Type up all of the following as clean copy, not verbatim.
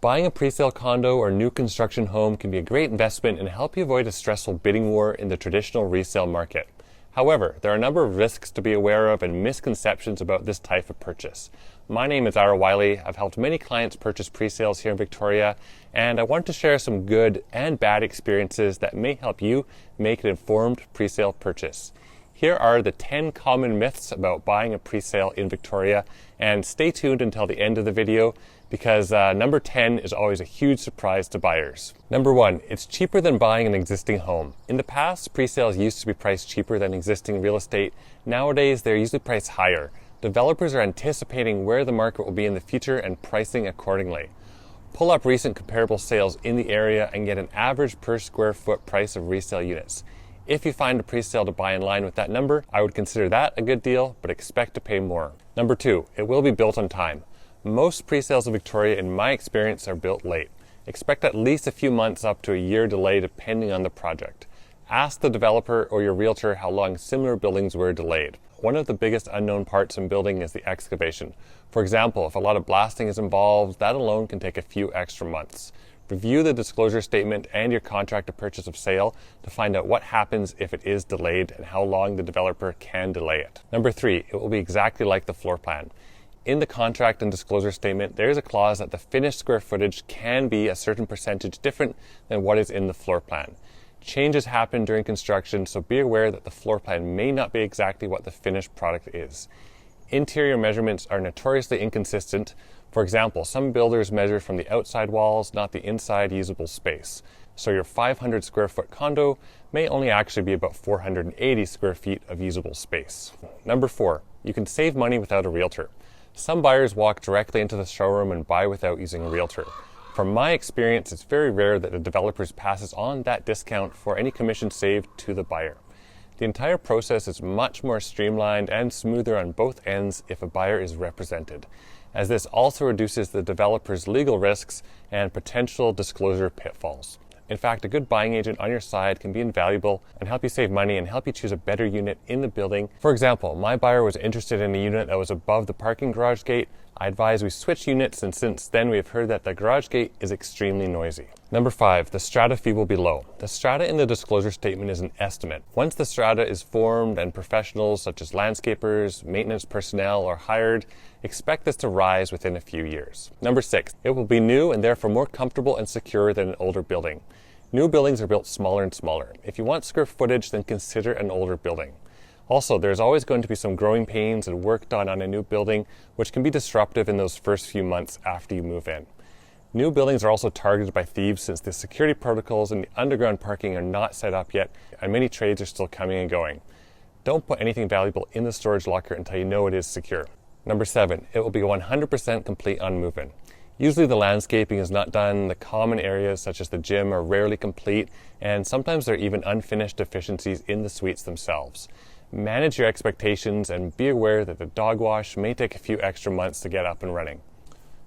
Buying a presale condo or new construction home can be a great investment and help you avoid a stressful bidding war in the traditional resale market. However, there are a number of risks to be aware of and misconceptions about this type of purchase. My name is Ira Willey. I've helped many clients purchase presales here in Victoria, and I want to share some good and bad experiences that may help you make an informed presale purchase. Here are the 10 common myths about buying a presale in Victoria, and stay tuned until the end of the video because number 10 is always a huge surprise to buyers. Number 1, it's cheaper than buying an existing home. In the past, presales used to be priced cheaper than existing real estate. Nowadays, they're usually priced higher. Developers are anticipating where the market will be in the future and pricing accordingly. Pull up recent comparable sales in the area and get an average per square foot price of resale units. If you find a presale to buy in line with that number, I would consider that a good deal, but expect to pay more. Number 2, it will be built on time. Most presales in Victoria, in my experience, are built late. Expect at least a few months up to a year delay depending on the project. Ask the developer or your realtor how long similar buildings were delayed. One of the biggest unknown parts in building is the excavation. For example, if a lot of blasting is involved, that alone can take a few extra months. Review the disclosure statement and your contract of purchase of sale to find out what happens if it is delayed and how long the developer can delay it. Number 3, it will be exactly like the floor plan. In the contract and disclosure statement, there is a clause that the finished square footage can be a certain percentage different than what is in the floor plan. Changes happen during construction, so be aware that the floor plan may not be exactly what the finished product is. Interior measurements are notoriously inconsistent. For example, some builders measure from the outside walls, not the inside usable space. So your 500 square foot condo may only actually be about 480 square feet of usable space. Number 4, you can save money without a realtor. Some buyers walk directly into the showroom and buy without using a realtor. From my experience, it's very rare that the developer passes on that discount for any commission saved to the buyer. The entire process is much more streamlined and smoother on both ends if a buyer is represented, as this also reduces the developer's legal risks and potential disclosure pitfalls. In fact, a good buying agent on your side can be invaluable and help you save money and help you choose a better unit in the building. For example, my buyer was interested in a unit that was above the parking garage gate. I advise we switch units, and since then we have heard that the garage gate is extremely noisy. Number 5, the strata fee will be low. The strata in the disclosure statement is an estimate. Once the strata is formed and professionals such as landscapers, maintenance personnel are hired, expect this to rise within a few years. Number 6, it will be new and therefore more comfortable and secure than an older building. New buildings are built smaller and smaller. If you want square footage, then consider an older building. Also, there's always going to be some growing pains and work done on a new building, which can be disruptive in those first few months after you move in. New buildings are also targeted by thieves since the security protocols and the underground parking are not set up yet, and many trades are still coming and going. Don't put anything valuable in the storage locker until you know it is secure. Number 7, it will be 100% complete on move-in. Usually the landscaping is not done, the common areas such as the gym are rarely complete, and sometimes there are even unfinished deficiencies in the suites themselves. Manage your expectations and be aware that the dog wash may take a few extra months to get up and running.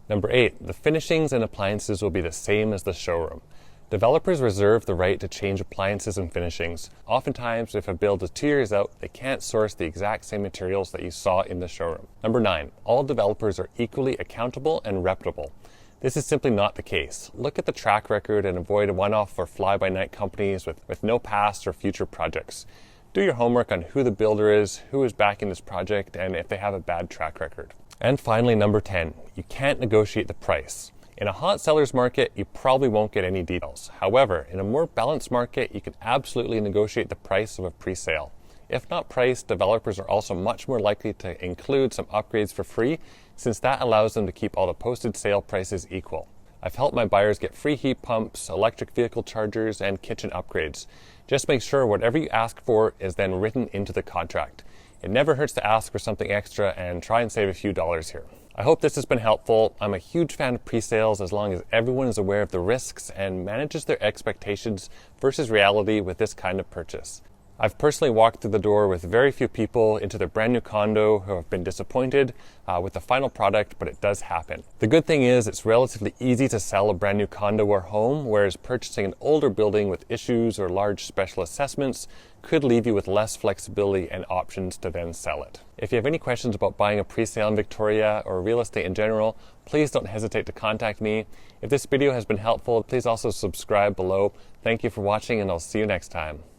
Number 8, the finishings and appliances will be the same as the showroom. Developers reserve the right to change appliances and finishings. Oftentimes, if a build is 2 years out, they can't source the exact same materials that you saw in the showroom. Number 9, all developers are equally accountable and reputable. This is simply not the case. Look at the track record and avoid one-off or fly-by-night companies with no past or future projects. Do your homework on who the builder is, who is backing this project, and if they have a bad track record. And finally, number 10, you can't negotiate the price. In a hot seller's market, you probably won't get any details. However, in a more balanced market, you can absolutely negotiate the price of a presale. If not priced, developers are also much more likely to include some upgrades for free, since that allows them to keep all the posted sale prices equal. I've helped my buyers get free heat pumps, electric vehicle chargers, and kitchen upgrades. Just make sure whatever you ask for is then written into the contract. It never hurts to ask for something extra and try and save a few dollars here. I hope this has been helpful. I'm a huge fan of presales as long as everyone is aware of the risks and manages their expectations versus reality with this kind of purchase. I've personally walked through the door with very few people into their brand new condo who have been disappointed with the final product, but it does happen. The good thing is it's relatively easy to sell a brand new condo or home, whereas purchasing an older building with issues or large special assessments could leave you with less flexibility and options to then sell it. If you have any questions about buying a presale in Victoria or real estate in general, please don't hesitate to contact me. If this video has been helpful, please also subscribe below. Thank you for watching, and I'll see you next time.